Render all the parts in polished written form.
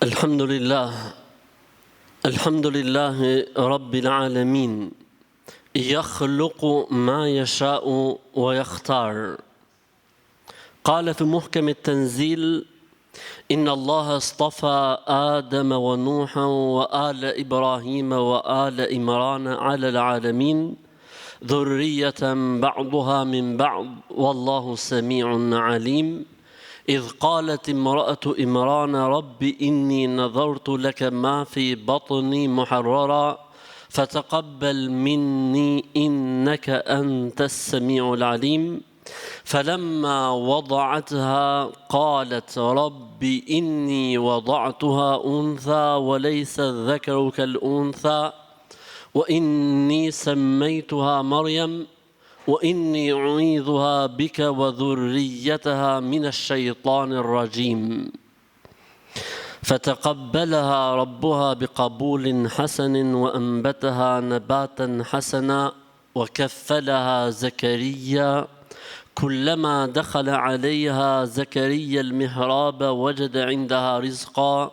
Alhamdulillah, alhamdulillahi rabbil alamin, yakhluqu ma yasha'u wa yakhtar. قال في محكم التنزيل إن الله اصطفى آدم ونوحا وآل إبراهيم وآل إمران على العالمين ذرية بعضها من بعض والله سميع عليم إذ قالت امرأة إمران رب إني نذرت لك ما في بطني محررا فتقبل مني إنك أنت السميع العليم فلما وضعتها قالت رب إني وضعتها أنثى وليس الذكر كالأنثى وإني سميتها مريم وإني أعيذها بك وذريتها من الشيطان الرجيم فتقبلها ربها بقبول حسن وأنبتها نباتا حسنا وكفلها زكريا كلما دخل عليها زكريا المحراب وجد عندها رزقا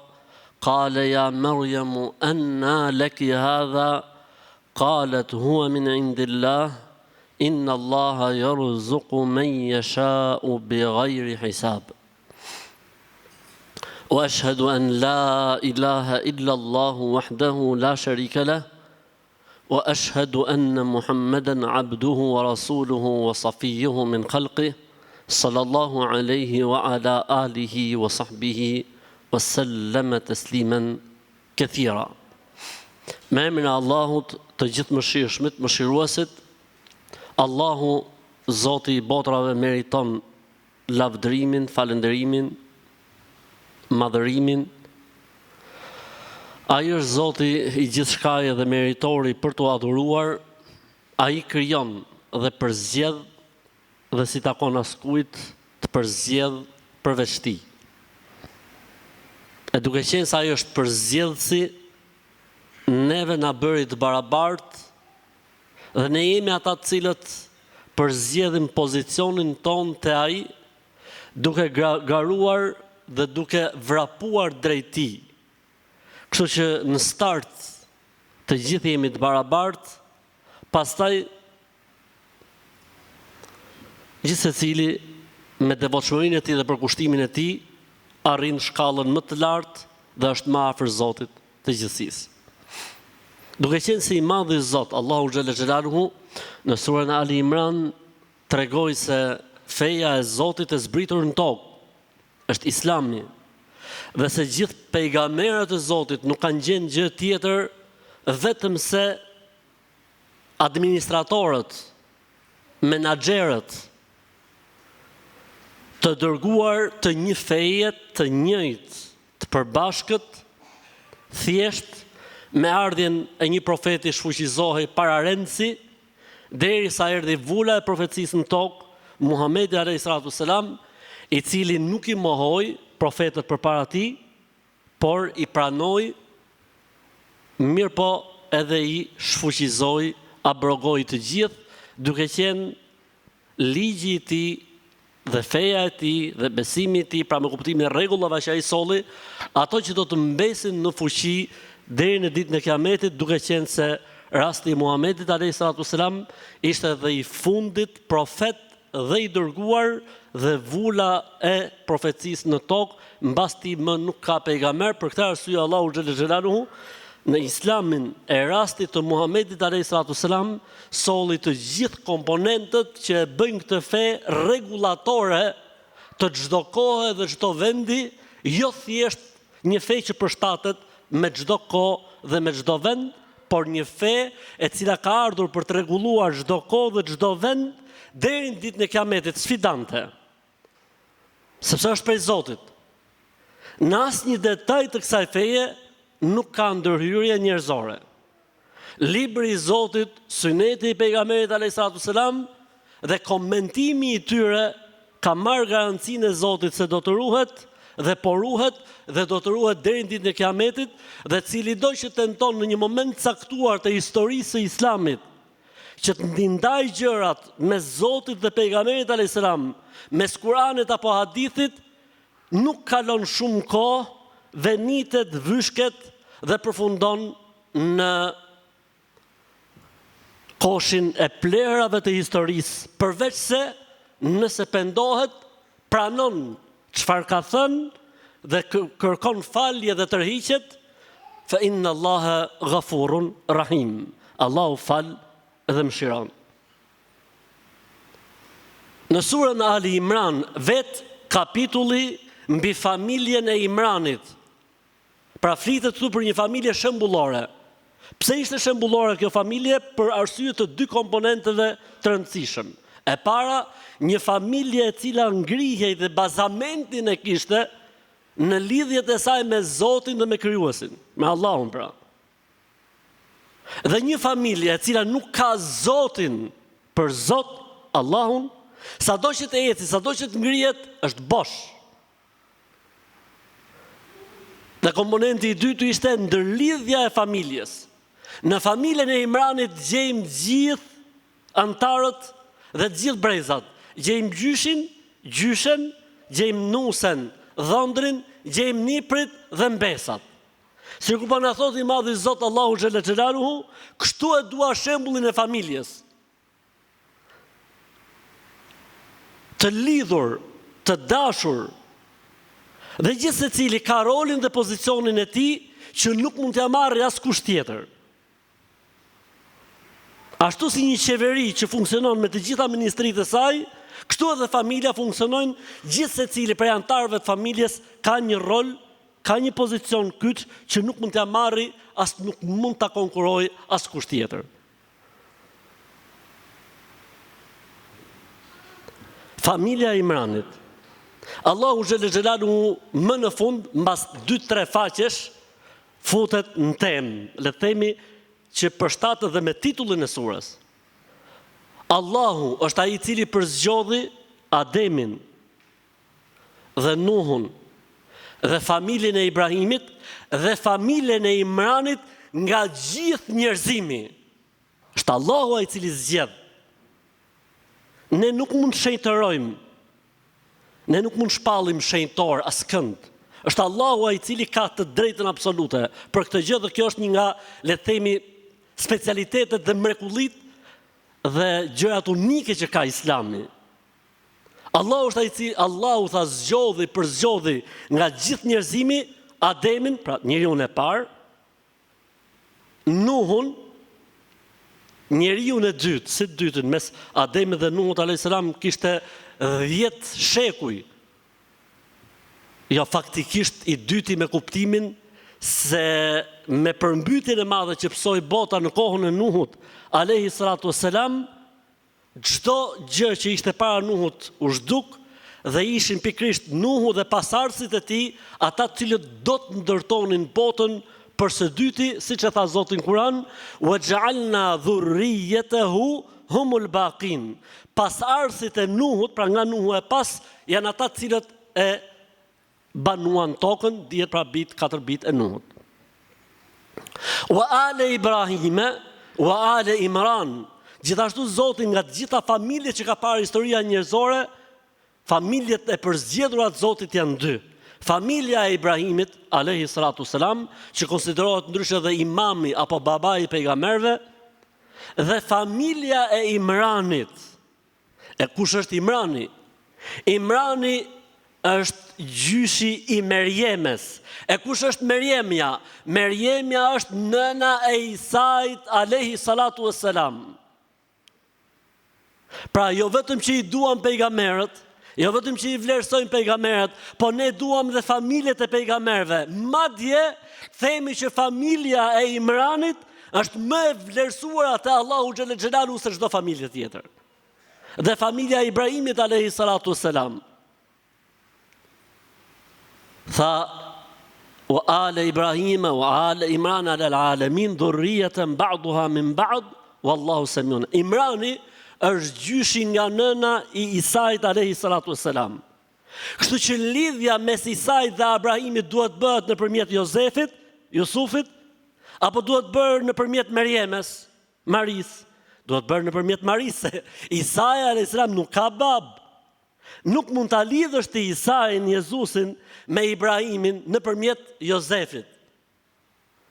قال يا مريم أنى لك هذا قالت هو من عند الله إن الله يرزق من يشاء بغير حساب وأشهد أن لا إله إلا الله وحده لا شريك له وأشهد أن محمدا عبده ورسوله وصفيه من خلقه صلى الله عليه وعلى آله وصحبه وسلم تسليما كثيرا. Me emrin e Allahut të gjithë mëshirshmit, mëshiruesit, Allahu, Zoti i botrave, meriton lavdërimin, falënderimin, madhërimin. Ai është Zoti i gjithçkaje dhe meritori për t'u adhuruar. Ai krijon dhe përzgjedh dhe si takon askujt të përzgjedh përveç tij. E duke qenë se ai është përzgjedhësi, neve na bëri të barabartë dhe ne jemi ata të cilët përzgjedhim pozicionin ton te ai, duke garuar dhe duke vrapuar drejt tij. Kështu që në start të gjithë jemi të barabartë, pastaj gjithë secili me devotshmërinë e tij dhe përkushtimin e tij arrin shkallën më të lartë dhe është më afër Zotit të gjithësisë. Duke qenë se i madhi Zot, Allahu xhalla xhelaluhu, në surën Ali Imran tregoi se feja e Zotit e zbritur në tokë është Islami, dhe se gjithë pejgamberët e Zotit nuk kanë gjenë gjë tjetër vetëm se administratorët, menaxherët të dërguar të një feje të njëjtë, të përbashkët, thjesht me ardhjen e një profeti shfuqizohej para rendësi, derisa erdhi vula e profecisë në tokë, Muhamedi alayhi salatu selam, i cili nuk i mohoi profetët përpara tij, por i pranoi, mirë po edhe i shfuqizoi, abrogoi të gjithë, duke qenë ligji i tij dhe feja e tij dhe besimi i tij, pra me kuptimin e rregullave që ai solli, ato që do të mbesin në fuqi deri në ditën e Kiametit, duke qenë se rasti i Muhamedit alayhi salatu selam ishte dhe i fundit profet dhe i dërguar dhe vula e profecisë në tokë, mbas tij më nuk ka pejgamber. Për këtë arsye Allahu xhalla xhelaluhu në Islamin e rastit të Muhamedit alayhi salatu selam solli të gjithë komponentët që e bëjnë këtë fe rregullatore të çdo kohe dhe çdo vendi, jo thjesht një fe që përshtatet me çdo kohë dhe me çdo vend, por një fe e cila ka ardhur për të rregulluar çdo kohë dhe çdo vend deri në ditën e Kiametit, sfidante. Sepse është prej Zotit. Në asnjë detaj të kësaj feje nuk ka ndërhyrje njerëzore. Libri i Zotit, suneti i pejgamberit alayhi salatu selam dhe komentimi i tyre ka marrë garancinë e Zotit se do të ruhet dhe po ruhet dhe do të ruhet deri në ditën e Kiametit, dhe cili do që tenton në një moment caktuar të historisë së Islamit që të ndindaj gjërat mes Zotit dhe pejgamberit alayhis salam, mes Kuranit apo hadithit, nuk kalon shumë kohë venitet, vyshket dhe përfundon në koshin e plerave të historisë, përveç se nëse pendohet, pranon çfarë ka thënë dhe kërkon falje dhe tërhiqet, fa inna Allaha ghafurun rahim. Allahu fal dhe mëshiron. Në surën Ali Imran, vet kapitulli mbi familjen e Imranit. Pra flitet këtu për një familje shembullore. Pse ishte shembullore kjo familje? Për arsye të dy komponenteve të rëndësishëm. E para, një familje e cila ngrihej dhe bazamentin e kishte në lidhjet e saj me Zotin dhe me Krijuesin, me Allahun pra. Dhe një familje e cila nuk ka Zotin për Zot, Allahun, sado që të eci, sado që të ngrihet, është bosh. Dhe komponenti i dytë ishte ndërlidhja e familjes. Në familjen e Imranit gjejmë gjithë antarët dhe gjithë brezat. Gjejmë gjyshin, gjyshen, gjejmë nusen, dhëndrin, gjejmë niprit dhe mbesat. Si ku po na thot i madhi Zot Allahu xhalla xhelaluhu, kështu e dua shembullin e familjes. Të lidhur, të dashur, dhe gjithë secili ka rolin dhe pozicionin e tij që nuk mund t'ia marrë askush tjetër. Ashtu si një qeveri që funksionon me të gjitha ministritë e saj, kështu edhe familja funksionojnë, gjithë secili prej antarëve të familjes ka një rol, ka një pozicion kyç që nuk mund t'ia marrë, as nuk mund ta konkurrojë askush tjetër. Familja e Imranit. Allahu xhelle xhelaluhu më në fund, mbas 2-3 faqesh, futet në temë, le të themi që përshtatet dhe me titullin e surës. Allahu është ai i cili përzgjodhi Ademin dhe Nuhun dhe familjen e Ibrahimit dhe familjen e Imranit nga gjithë njerëzimi. Është Allahu ai i cili zgjedh. Ne nuk mund shenjtërojmë. Ne nuk mund shpallim shenjtor askënd. Është Allahu ai i cili ka të drejtën absolute. Për këtë gjë dhe kjo është një nga, le të themi, specialitetet dhe mrekullitë dhe gjërat unike që ka Islami. Allahu është ai i cili, Allahu tha përzgjodhi nga gjithë njerëzimi Ademin, pra njeriu e parë, Nuhun, njeriu e dytë, si të dytën, mes Ademit dhe Nuhut alayhis salam kishte 10 shekuj. Jo, faktikisht i dyti me kuptimin se me përmbytjen e madhe që psoi bota në kohën e Nuhut alayhi salatu wassalam, çdo gjë që ishte para Nuhut u zhduk dhe ishin pikërisht Nuhu dhe pasardhësit e tij, ata të cilët do të ndërtonin botën për së dyti, siç e tha Zoti në Kur'an, wa ja'alna dhurriyyatahu humul baqin. Pasardhësit e Nuhut, pra nga Nuhu e pas, janë ata të cilët e banuan tokën, 10 pra 4 bit e Nuhut. Wa ale Ibrahime, wa ale Imran. Gjithashtu Zoti nga të gjitha familjet që ka parë historia njerëzore, familjet e përzgjedhura të Zotit janë 2. Familja e Ibrahimit alayhi salatu selam, që konsiderohet ndryshe dhe imami apo babai i pejgamberëve, dhe familja e Imranit. E kush është Imrani? Imrani është gjyshi i Merjemes. E kush është Merjemja? Merjemja është nëna e Isait alayhi salatu wassalam. Pra jo vetëm që i duam pejgamberët, jo vetëm që i vlerësojmë pejgamberët, po ne duam dhe familjet e pejgamberëve. Madje themi që familja e Imranit është më e vlerësuar te Allahu xhelle xhelalu se çdo familje tjetër. Dhe familja e Ibrahimit alayhi salatu wassalam. Tha wa ala Ibrahim wa ala Imran ala alamin dhurriyatan ba'daha min ba'd wallahu samiun. Imrani është gjyshi nga nëna i Isait alayhi salatu wassalam. Kështu që lidhja mes Isait dhe Abrahimit duhet bëhet nëpërmjet Jusufit, apo duhet bërë nëpërmjet Merjemes, Maris, duhet bërë nëpërmjet Maris. Isai alayhis salam nuk ka bab. nuk mund ta lidhësh ti Isain, Jezusin me Ibrahimin nëpërmjet Jozefit.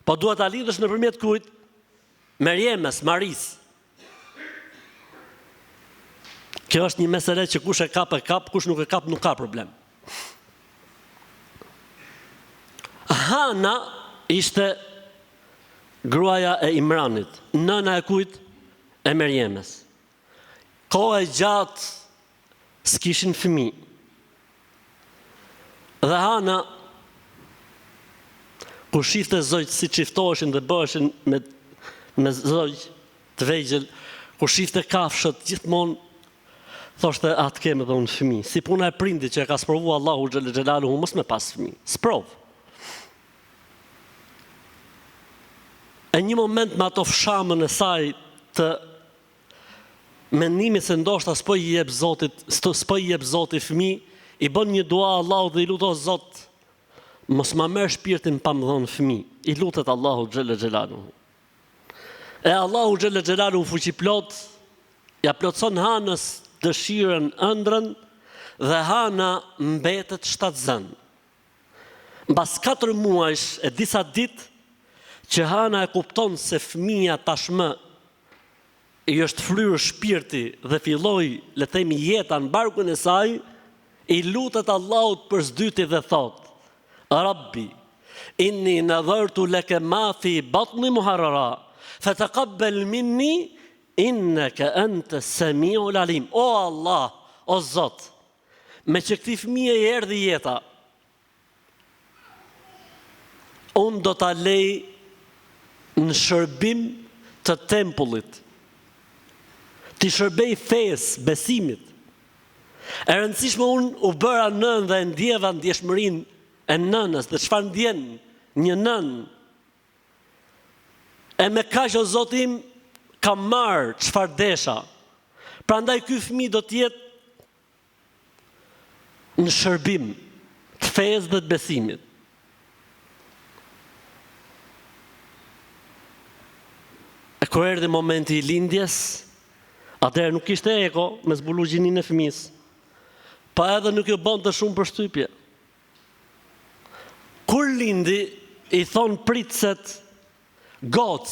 Po duhet ta lidhësh nëpërmjet kujt? Merjemes, Maris. Kjo është një mesele që kush e kap, kush nuk e kap, nuk ka problem. Hana ishte gruaja e Imranit, nëna e kujt? E Merjemes. Kohë e gjatë s'kishin fëmijë. Dhe Hana, kur shifte zojt si çiftoheshin dhe bëheshin me zojt të vegjël, kur shifte kafshët, gjithmonë thoshte atë kemë dhe unë fëmijë. Si puna e prindit që e ka sprovu Allahu xhallal xhelaluhu mos me pas fëmijë. Sprov. E një moment me ato fshamën e saj të mendimit se ndoshta s'po i jep Zoti fëmijë, i bën një dua Allahu dhe i lutot Zot, mos ma merr shpirtin pa më dhënë fëmijë. I lutet Allahu xhallal xhelaluhu. E Allahu xhallal xhelaluhu fuqiplot ja plotson Hanës dëshirën, ëndrrën, dhe Hana mbetet shtatzën. Mbas 4 muajsh e disa ditë që Hana e kupton se fëmia tashmë i është fryrë shpirti dhe filloi, le të themi, jeta në barkun e saj, i lutet Allahut për s'dyti dhe thot: Rabbi, inni nadhartu laka ma fi batni muharrara, fataqabbal minni innaka anta as-sami'ul alim. O Allah, o Zot, me që këtij fëmije i erdhi jeta, unë do ta lej në shërbim të tempullit, ti shërbej fesë, besimit. E rëndësishme unë u bëra nën dhe ndjeva ndjeshmërinë e nënës, dhe çfarë ndjen një nën. E me kaq o Zoti im kam marrë çfarë desha. Prandaj ky fëmijë do të jetë në shërbim të fesë dhe të besimit. E kur erdhi momenti i lindjes, atëherë nuk kishte eko me zbulu gjinin e fëmijës, pa edhe nuk ju bën të shumë përshtypje. Kur lindi, i thon pritëset: Goc,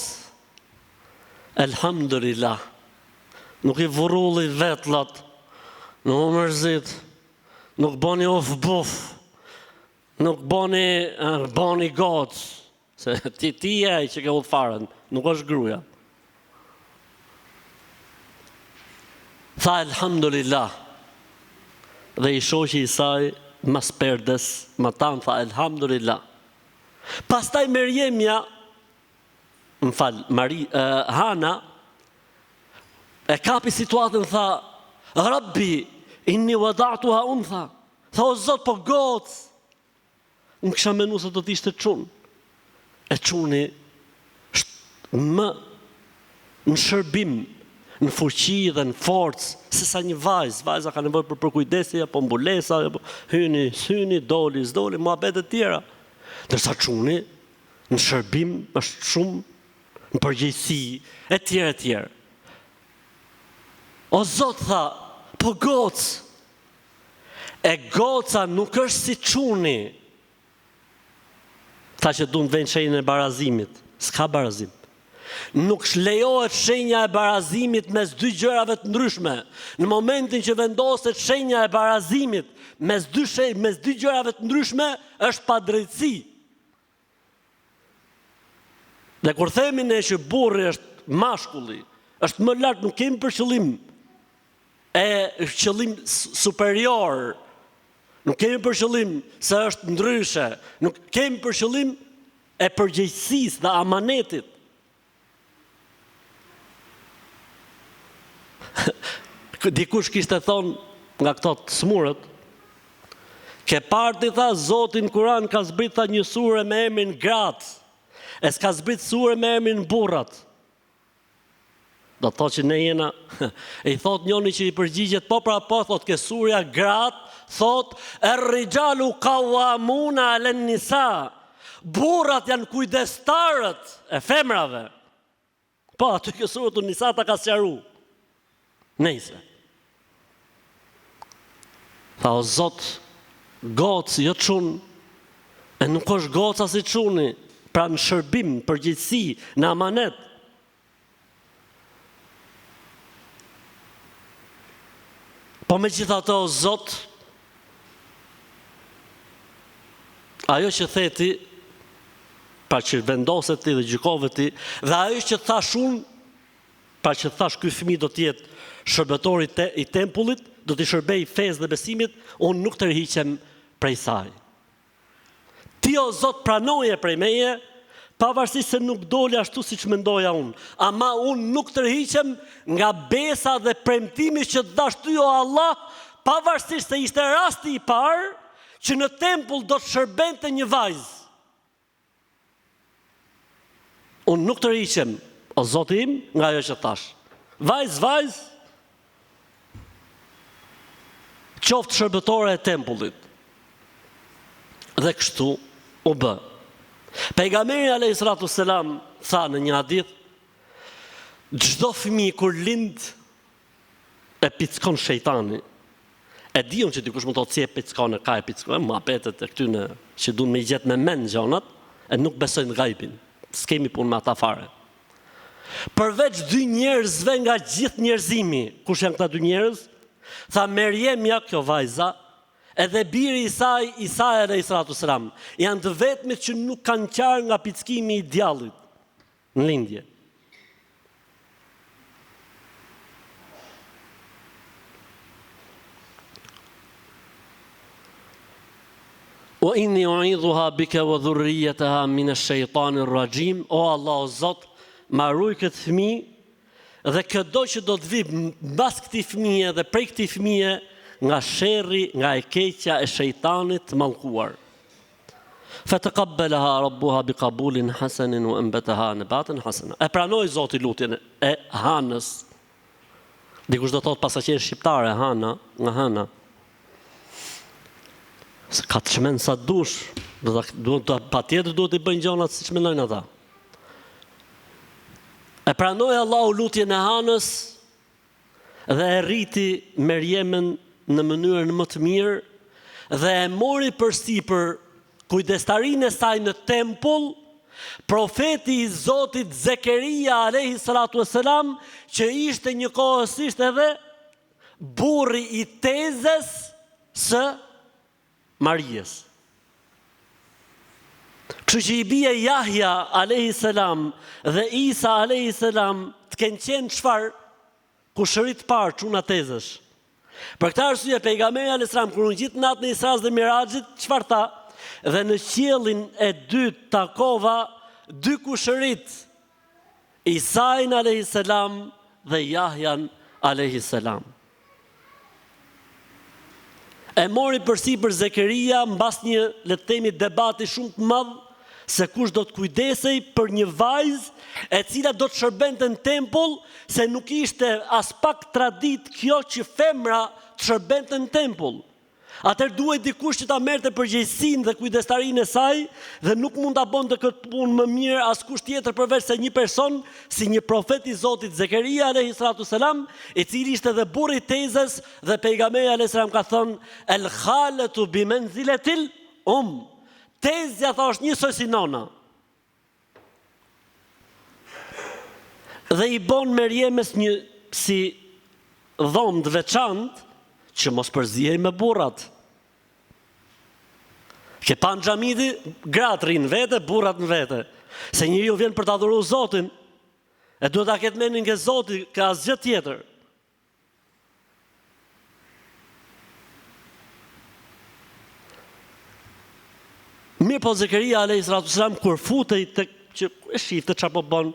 elhamdulillah, nuk i vurulli vetlat, nuk u mërzit, nuk bani of buf, nuk bani goc, se ti e që ke udhfarën, nuk është gruaja. Tha elhamdulillah, dhe i shoqi i saj mas perdes, ma tanë tha elhamdulillah. Pastaj Merjemja, Hana, e kapi situatën, tha: Rabbi, inni wada'tuha untha. Tha: o Zot, po goc. Unë kisha menu se do t'ishte çun. E çuni më në shërbim, në fuqi dhe në forcë, se sa një vajzë. Vajza ka nevojë për kujdesi, apo mbulesa, apo hyni, doli, s'doli, muhabete të tjera. Ndërsa çuni në shërbim është shumë në përgjegjësi e tjera. O Zot, tha, po goc. E goca nuk është si çuni. Tha që du në vend shenjën e barazimit. S'ka barazim. Nuk lejohet shenja e barazimit mes dy gjërave të ndryshme. Në momentin që vendoset shenja e barazimit mes dy gjërave të ndryshme, është padrejtësi. Dhe kur themi ne që burri është mashkulli, është më lart, nuk kemi për qëllim superior, nuk kemi për qëllim se është ndryshe, nuk kemi për qëllim e përgjegjësisë dhe amanetit. Dikush kishte thonë nga këto të smurët, ke parti, tha, Zotin Kur'an ka zbrit, tha, një sure me emrin gratë, e s'ka zbrit sure me emrin burrat. Do të thotë që ne jena, e i thot njoni që i përgjigjet, po pra po, thot, ke surja gratë, thot, er-rijalu qawwamuna 'alan nisa. Burrat janë kujdestarët e femrave. Po, aty kjo surë të nisa ta ka sqaruar. Nejse. Tha, o Zot, gocë, jo çun, e nuk është goca si çuni, pra në shërbim, përgjegjësi, në amanet. Po megjithatë, o Zot, ajo që theti, pra që vendoset ti dhe gjykove ti, dhe ajo që thash unë, pra që thash ky fëmijë do të jetë shërbëtori i tempullit, do t'i shërbej fesë dhe besimit, unë nuk tërhiqem prej saj. Ti o Zot pranoje prej meje, pavarësisht se nuk doli ashtu siç mendoja unë, ama unë nuk tërhiqem nga besa dhe premtimi që të dash ty o Allah, pavarësisht se ishte rasti i parë që në tempull do të shërbente një vajzë. Unë nuk të rriqem, o Zoti im, nga ajo që thash. Vajz, qoftë shërbëtore e tempullit. Dhe kështu u bë. Pejgamberi alayhis salatu selam tha në një hadith, çdo fëmijë kur lind e pickon shejtani. E diun që dikush mund të thotë si e pickon, ka e pickon, muhabetet e këtyne që duan me gjet me mend gjonat, e nuk besojnë gajbin. S'kemi punë me ata fare. Përveç 2 njerëzve nga gjithë njerëzimi, kush janë këta 2 njerëz? Tha Merjemja, kjo vajza, edhe biri i saj, Isa alayhis salatu selam, janë të vetmit që nuk kanë qarë nga pickimi i djallit në lindje. O inni uidhuha bika wa dhurriyataha min ash-shaytanir rajim, o Allah o Zot, ma ruaj këtë fëmijë dhe çdo që do të vi mbas këtij fëmije dhe prej këtij fëmije nga sherri, nga e keqja e shejtanit të mallkuar. Fataqabbalaha rabbuha biqabulin hasanin wa anbataha nabatan hasana. E pranoi Zoti lutjen e Hanës. Dikush do thotë pasaqe shqiptare Hana, nga Hana. Se ka të shmenë sa dush, patjetër duhet i bëjnë gjonat si që mendojnë ata. E pranoi Allahu lutjen e Hanës dhe e rriti Merjemen në mënyrën më të mirë dhe e mori përsipër kujdestarinë e saj në tempull, profeti i Zotit Zekeria alayhis salatu wassalam, që ishte njëkohësisht edhe burri i tezës së Marijes. Kështu që i bie Jahja alayhis salam dhe Isa alayhis salam të kenë qenë çfarë? Kushërit parë çuna tezësh. Për këtë arsye pejgamberi alayhis salam kur u ngjit natën e Isras dhe Mirajit, çfarë tha? Dhe në qiellin e dytë takova 2 kushërit, Isain alayhis salam dhe Jahjan alayhis salam. E mori përsipër Zekeria mbas një, le të themi, debati shumë të madh se kush do të kujdesej për një vajzë e cila do të shërbente në tempull, se nuk ishte as pak tradit kjo që femra të shërbente në tempull. Atëherë duhet dikush që ta merrte përgjegjësinë dhe kujdestarinë e saj dhe nuk mund ta bënte këtë punë më mirë askush tjetër përveç se një person si një profet i Zotit Zekeria alayhis salatu selam, i cili ishte dhe burri i tezës dhe pejgamberi alayhis salam ka thënë el khalatu bi manzilatil Tezja tha është njësoj si nona. Dhe i bon Merjemes një si dhomë të veçantë që mos përzihej me burrat. Ke pa në xhamidi, gratë rinë vete, burrat në vete. Se njeriu vjen për të adhuruar Zotin, e duhet ta ketë mendin ke Zoti, ka asgjë tjetër. Mirë po Zekeria alayhis salam kur futej tek që e shifte çfarë po bën.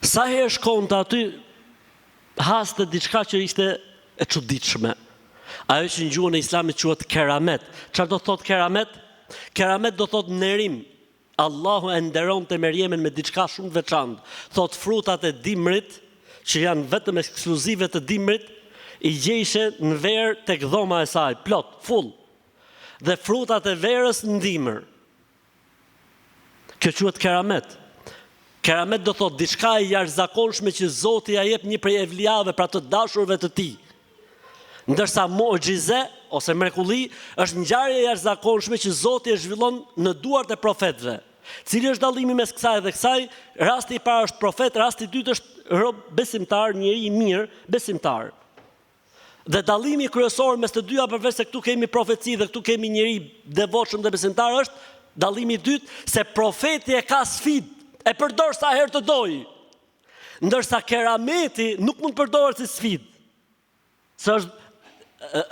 Sa herë shkonte aty, haste diçka që ishte e çuditshme. Ajo që në gjuhën e Islamit quhet keramet. Çfarë do thotë keramet? Keramet do thotë nderim. Allahu e nderonte Merjemen me diçka shumë të veçantë. Thot frutat e dimrit, që janë vetëm ekskluzive të dimrit, i gjejshe në verë tek dhoma e saj, plot, full. Dhe frutat e verës në dimër. Kjo quhet keramet. Keramet do thotë diçka e jashtëzakonshme që Zoti ja jep një prej evliave, pra të dashurve të tij. Ndërsa mu'gjize ose mrekulli është ngjarje e jashtëzakonshme që Zoti e zhvillon në duart e profetëve. Cili është dallimi mes kësaj dhe kësaj? Rasti i parë është profet, rasti i dytë është rob besimtar, njeri i mirë, besimtar. Dhe dallimi kryesor mes të dyja, përveç se këtu kemi profeci dhe këtu kemi njeri devotshëm dhe besimtar, është dallimi i dytë se profeti e ka sfidë, e përdor sa herë të dojë. Ndërsa kerameti nuk mund përdoret si sfidë. Se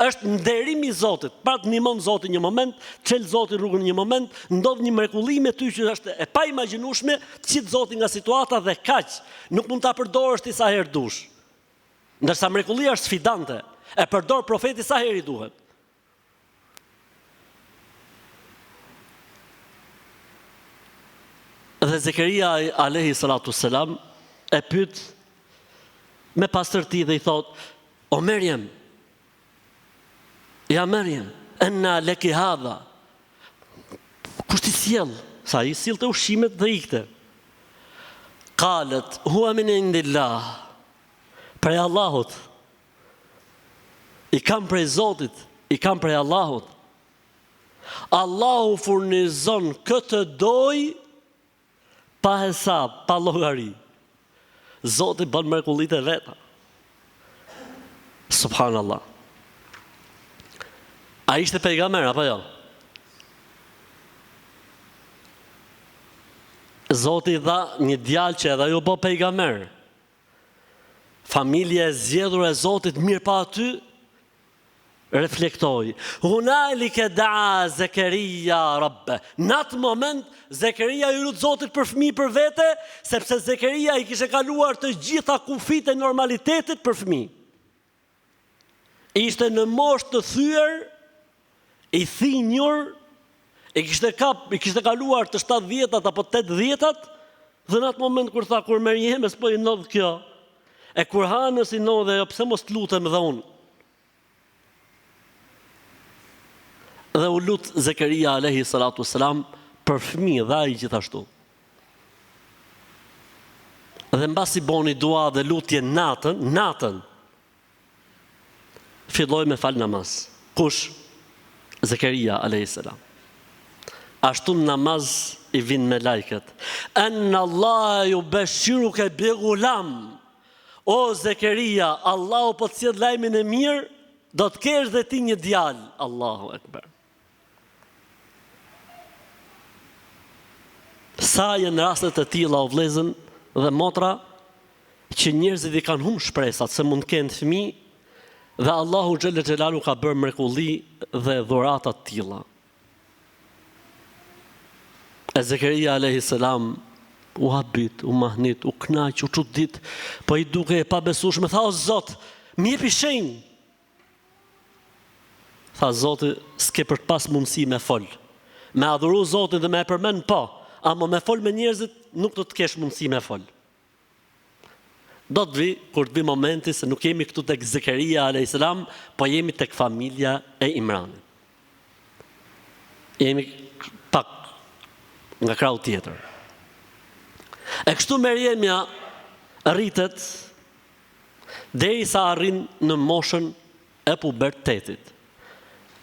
është nderimi i Zotit. Pra të ndihmon Zoti një moment, çel Zoti rrugën një moment, ndodh një mrekulli me ty që është e paimagjinueshme, qit Zoti nga situata dhe kaq. Nuk mund ta përdorësh ti sa herë dush. Ndërsa mrekullia është sfidante, e përdor profeti sa herë i duhet. Dhe Zekeria alayhi salatu selam e pyet me pastërti dhe i thot: "O Merjem, ja Merjem, enna leki hadha." Kush t'i sjell? Sa i sillte ushqimet dhe ikte. Qalet huwa min indillah. Prej Allahut. I kam prej Zotit, i kam prej Allahut. Allahu furnizon këtë doj pa hesab, pa llogari. Zoti bën mrekullitë e veta. Subhanallah. A ishte pejgamber apo jo? Zoti dha një djalë që edhe ju bë pejgamber. Familja e zgjedhur e Zotit, mirë pa aty reflektoi. Hunalike daa Zekeria rabbe. Në atë moment Zekeria i lut Zotit për fëmijë për vete, sepse Zekeria i kishte kaluar të gjitha kufit e normalitetit për fëmijë. Ishte në moshë të thyer, i thinjur, i kishte kaluar të 70-at apo 80-at, dhe në atë moment kur tha, kur Merjeme s'po i ndodh kjo, e kur Hanës i ndodhe, pse mos lutem dhe unë. Dhe u lut Zekeria alayhi salatu selam për fëmijë dhe ai gjithashtu. Dhe mbasi boni dua dhe lutje natën, filloi me fal namaz. Kush? Zekeria alayhi salam. Ashtu në namaz i vinë me lajket. Enna Allah ju beshiruke bi gulam. O Zekeria, Allahu po të sjell lajmin e mirë, do të kesh dhe ti një djalë. Allahu ekber. Sa janë rastet e tilla o vëllezër dhe motra që njerëzit i kanë humbur shpresat se mund të kenë fëmijë dhe Allahu xhelle xhelalu ka bërë mrekulli dhe dhurata të tilla. E Zekeria alayhi salam u habit, u mahnit, u knaq, u çudit, po i duke e pabesueshme, tha: "O Zot, më jepi shenjë." Tha Zoti: "S'ke për të pas mundësi me fol. Me adhuru Zotin dhe me e përmend po, ama me fol me njerëzit nuk do të kesh mundësi me fol." Do të vi, kur të vi momenti se nuk jemi këtu tek Zekeria alayhis salam, po jemi tek familja e Imranit. Jemi pak nga krau tjetër. E kështu Merjemja rritet derisa arrin në moshën e pubertetit.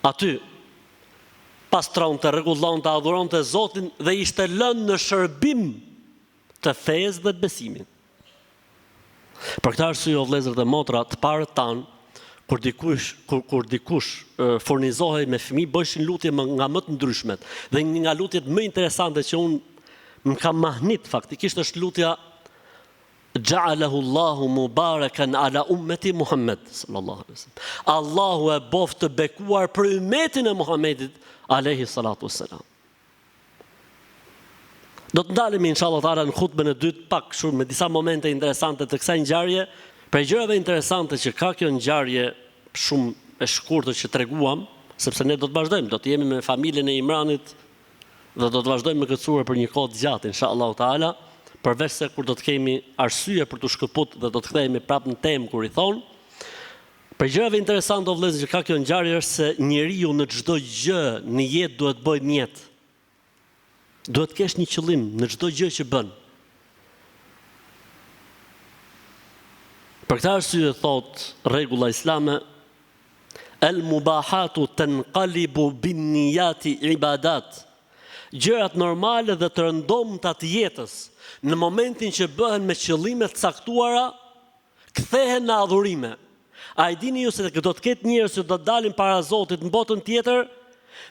Aty pastronte, rregullonte, adhuronte Zotin dhe ishte lënë në shërbim të fesë dhe të besimit. Për këtë arsye, o vëllezër dhe motra, të parët tanë, kur dikush furnizohej me fëmijë, bëjshin lutje nga më të ndryshmet. Dhe një nga lutjet më interesante që unë më kam mahnit faktikisht është lutja Ja'alahu Allahu mubarakan ala ummeti Muhammed sallallahu alaihi wasallam. Allahu e bof të bekuar për ummetin e Muhammedit alayhi salatu wassalam. Do të ndalemi inshallah taala në hutbën e dytë pak shumë me disa momente interesante të kësaj ngjarje. Për gjërave interesante që ka kjo ngjarje shumë e shkurtër që treguam, sepse ne do të vazhdojmë, do të jemi me familjen e Imranit dhe do të vazhdojmë me këtë surë për një kohë të gjatë inshallah taala, përveç se kur do të kemi arsye për të shkëput dhe do të kthehemi prapë në temë kur i thon. Për gjërave interesante o vëllezër që ka kjo ngjarje është se njeriu në çdo gjë në jetë duhet bëjë mjet. Duhet kesh një qëllim në çdo gjë që bën. Për këtë arsye thot rregulla islame, El mubahatu tanqalibu bin niyati ibadat. Gjërat normale dhe të rëndomta të jetës, në momentin që bëhen me qëllime të caktuara, kthehen në adhurime. A i dini ju se do të ketë njerëz që do të dalin para Zotit në botën tjetër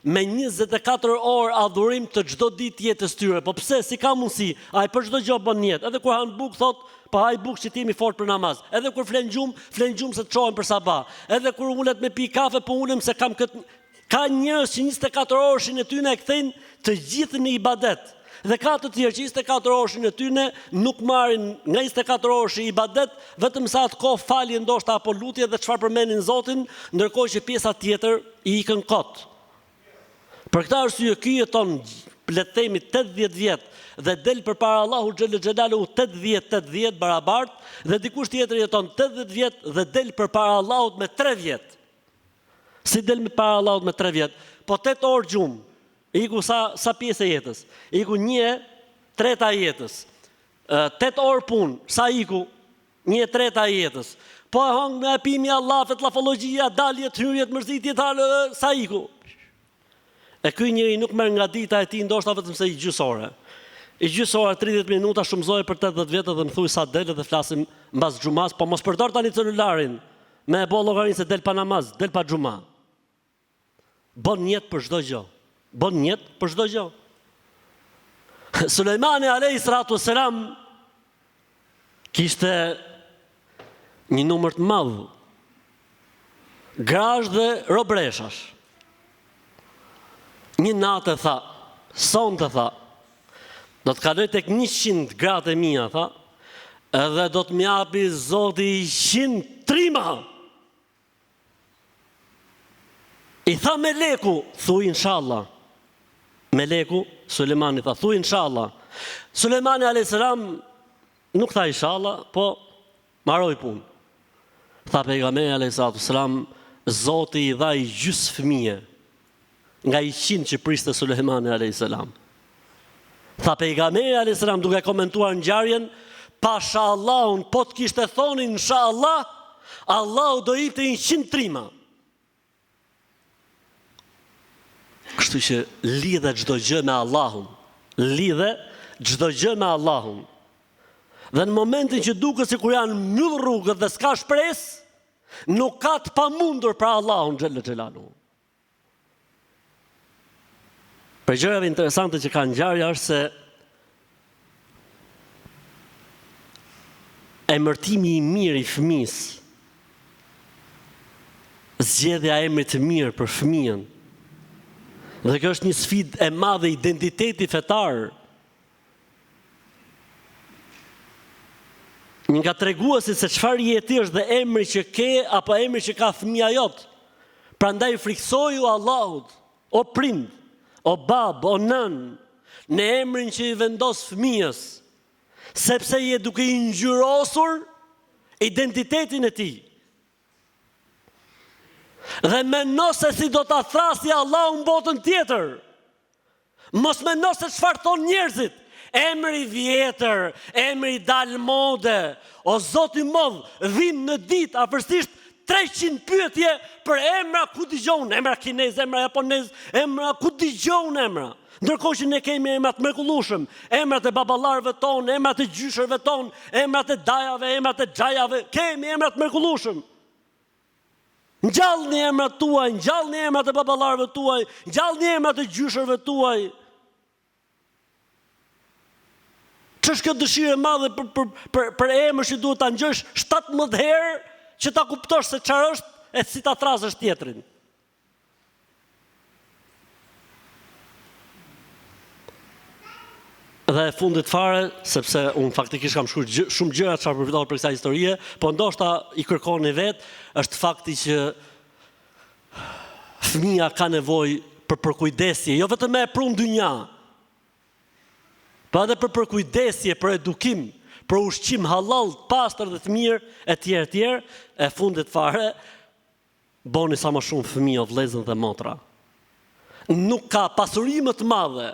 me 24 orë adhurim të çdo ditë jetës tyre. Po pse, si ka mundësi? Ai për çdo gjë bën jetë. Edhe kur han buk thot, pa haj buk që ti jemi fort për namaz. Edhe kur flen gjumë se të çohen për sabah. Edhe kur ulet me pi kafe, po ulem se kam këtë. Ka njerëz që 24 orëshin e tyne e kthejnë të gjithë në ibadet. Dhe ka të tjerë që 24 orëshin e tyne nuk marrin nga 24 orësh i ibadet, vetëm sa atë kohë falje ndoshta apo lutje dhe çfarë përmendin Zotin, ndërkohë që pjesa tjetër i ikën kot. Për këtë arsye ky jeton le të themi 80 vjet dhe del përpara Allahu xhel xhelalu 80 barabart, dhe dikush tjetër jeton 80 vjet dhe del përpara Allahut me 3 vjet. Si del me para Allahut me 3 vjet? Po 8 orë gjumë, iku sa pjesë e jetës? Iku 1/3 e jetës. 8 orë punë, sa iku? 1/3 e jetës. Po e hongë me pimi Allahut, lafologjia, daljet, hyrjet, mërzitjet, sa iku? E ky njeri nuk merr nga dita e tij ndoshta vetëm se i gjysore. I gjysore 30 minuta shumëzoi për 80 vjet dhe më thuj sa del dhe flasim mbas xhumas, po mos përdor tani celularin me e bo llogarin se del pa namaz, del pa xhuma. Bën jetë për çdo gjë. Bën jetë për çdo gjë. Sulejmani alayhi salatu wassalam kishte një numër të madh grash dhe robreshash. Një natë tha, sonte tha, do të kaloj tek 100 gratë e mia, tha, edhe do të më japi Zoti 100 trima. I tha meleku, thuj inshallah. Meleku, Sulejmani tha, thuj inshallah. Sulejmani a.s. nuk tha inshallah, po marroi punë. Tha pejgamberi a.s. Zoti i dha i gjys fëmijë nga i 100 që priste Sulejmani a.s. Tha pejgamberi a.s. duke komentuar ngjarjen, pasha Allahun, po të kishte thoni inshallah, Allahu do jepte 100 trima. Kështu që lidhe çdo gjë me Allahun. Lidhe çdo gjë me Allahun. Dhe në momentin që duket sikur janë mbyll rrugët dhe s'ka shpresë, nuk ka të pamundur për Allahun xhel xhelalu. Për gjërave interesante që ka ngjarja është se emërtimi i mirë i fëmisë, zgjedhja e emrit të mirë për fëmijën. Dhe kjo është një sfidë e madhe identiteti fetar. Një nga treguesit se çfarë jeti është dhe emri që ke apo emri që ka fëmia jot. Prandaj friksoju Allahut, o prind, o bab, o nën, në emrin që i vendos fëmijës, sepse je duke i ngjyrosur identitetin e tij. Dhe mendo se si do ta thrasë Allahu në botën tjetër. Mos mendo se çfarë thon njerëzit. Emri vjetër, emri dal mode. O Zoti modh, vin në ditë afërsisht 300 pyetje për emra ku dëgjon, emra kinez, emra japonez, emra ku dëgjon emra. Ndërkohë që ne kemi emra të mrekullueshëm, emrat e baballarëve tonë, emrat e gjyshërve tonë, emrat e dajave, emrat e xhajave, kemi emra të mrekullueshëm. Ngjallni emrat tuaj, ngjallni emrat e baballarëve tuaj, ngjallni emrat e gjyshërve tuaj. Ç'është kjo dëshirë e madhe për emër që duhet ta ngjësh 17 herë që ta kuptosh se çfarë është e si ta thrasësh tjetrin. Dhe e fundit fare, sepse unë faktikisht kam shkruar shumë gjëra çfarë përfitohet për kësaj historie, po ndoshta i kërkoni vetë, është fakti që fëmia ka nevojë për përkujdesje, jo vetëm me prunë dynja, po edhe për përkujdesje, për edukim, për ushqim halal, pastër dhe të mirë, etj. E fundit fare, boni sa më shumë fëmijë, vëllezër dhe motra. Nuk ka pasuri më të madhe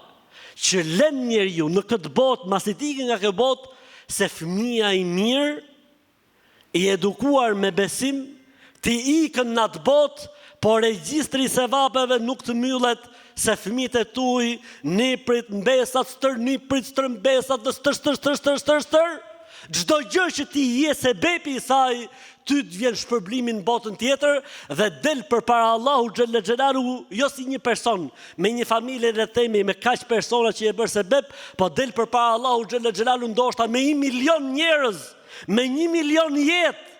që lën njeriu në këtë botë, masi të ikë nga kjo botë, se fëmia i mirë, i edukuar me besim, ti ikën në atë botë, por regjistri i sevapeve nuk të mbyllet, se fëmijët e tuaj niprit, mbesat, stërniprit, stërmbesat, stër. Çdo gjë që ti je sebepi i saj, ty të vjen shpërblimi në botën tjetër dhe del përpara Allahu xhelle xhelalu, jo si një person, me një familje le të themi me kaq persona që e bërë sebep, po del përpara Allahu xhelle xhelalu ndoshta me 1 milion njerëz, me 1 milion jetë.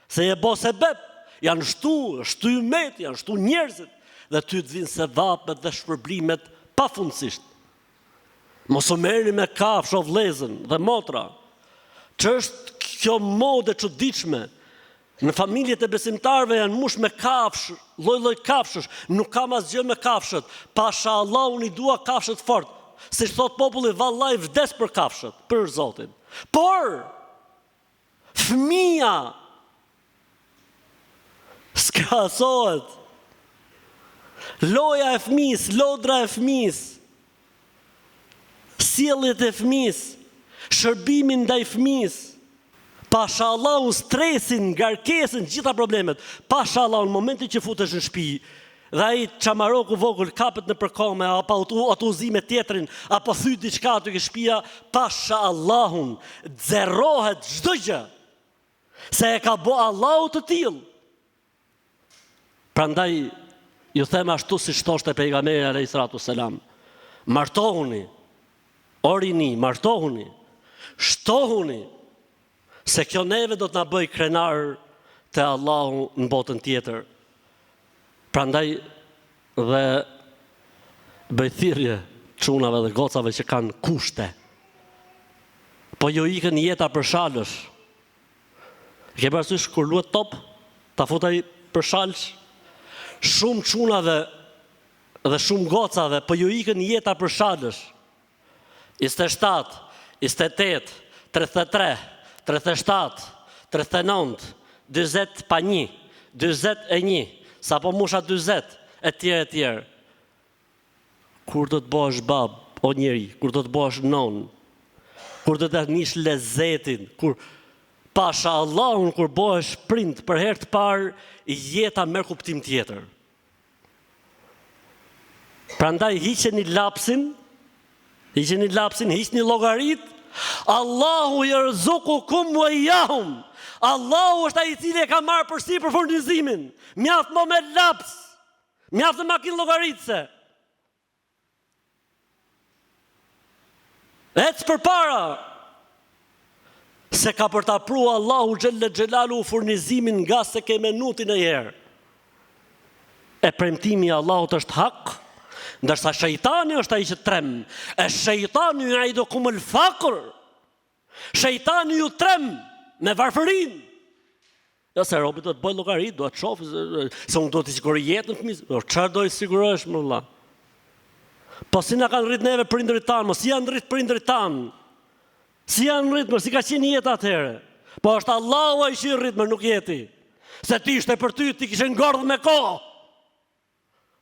Se e bo sebep, janë shtu umet, janë shtu njerëzit, dhe ty të vinë sevapet dhe shpërblimet pafundësisht. Mos u merrni me kafshë o vëllezën dhe motra. Ç'është kjo modë e çuditshme? Në familjet e besimtarëve janë mush me kafshë, lloj kafshësh, nuk kam asgjë me kafshët. Pashallah, unë i dua kafshët fort. Si thot populli, vallai vdes për kafshët, për Zotin. Por fëmia s'krahasohet. Loja e fëmis, lodra e fëmis, sjelljet e fëmis, shërbimin ndaj fëmis, pashallahu stresin, ngarkesën, gjitha problemet, pashallahu në momentin që futesh në shtëpi, dhe ai çamaroku vogël kapet në përkome, apo ato uzime tjetrin, apo thyt diçka aty ke shtëpia, pashallahun, xerrohet çdo gjë. Se e ka bo Allahu të tillë. Prandaj ju them ashtu si thoshte pejgamberi alayhis salatu selam, martohuni, orini, martohuni, shtohuni, se kjo neve do të na bëj krenar te Allahu në botën tjetër. Prandaj dhe bëj thirrje çunave dhe gocave që kanë kushte. Po jo ikën jeta për shalësh. Ke parasysh kur luhet top, ta futaj për shalësh? Shumë çunave dhe shumë gocave, po ju ikën jeta për shalësh. 27, 28, 33, 37, 39, 40 pa 1, 41, sa po musha 40, etj. Kur do të bëhesh bab, o njeri, kur do të bëhesh non, kur do të nish lezetin, kur pasha Allahun, kur bëhesh prind për herë të parë, jeta merr kuptim tjetër. Prandaj hiqeni lapsin, hiqni llogarit. Allahu yarzuqukum wa iyyahum. Allahu është ai i cili e ka marrë përsipër furnizimin. Mjaft më me laps. Mjaft të makinë llogaritse. Ec përpara. Se ka për ta pru Allahu xhelle xhelalu furnizimin nga se ke menutin e herë. E premtimi i Allahut është hak, ndërsa shejtani është ai që trem. E shejtani yu'idukum al-faqr. Shejtani ju trem me varfërinë. Jo se robi do të bëj llogarit, do të shoh se unë do të siguroj jetën fëmijës. Çfarë do të sigurosh më vëlla? Po si na kanë rrit neve prindërit tanë, mos si janë rrit prindërit tanë. Si janë rrit, si ka qenë jeta atëherë. Po është Allahu ai që i rrit, më nuk jeti. Se ti ishte për ty, ti kishe ngordhë me kohë.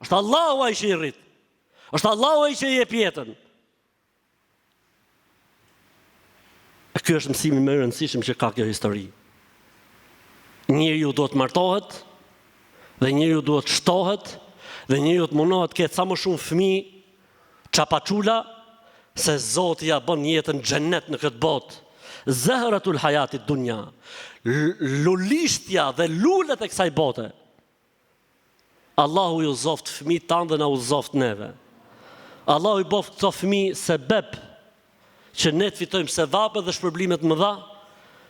Është Allahu ai që i rrit. Është Allahu ai që i jep jetën. Ky është mësimi më i rëndësishëm që ka kjo histori. Njeriu duhet martohet, dhe njeriu duhet shtohet, dhe njeriu të mundohet të ketë sa më shumë fëmijë, çapaçula, se Zoti ja bën jetën xhenet në këtë botë. Zahratul hayatit dunya. Lulishtja dhe lulet e kësaj bote. Allahu ju zoft fëmijët tanë dhe na u zoft neve. Allahu i boft këto fëmijë sebeb që ne të fitojmë sevapet dhe shpërblimet mëdha,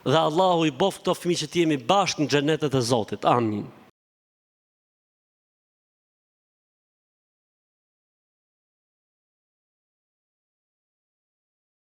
dhe Allahu i boft këto fëmijë që të jemi bashkë në xhenetet e Zotit. Amin.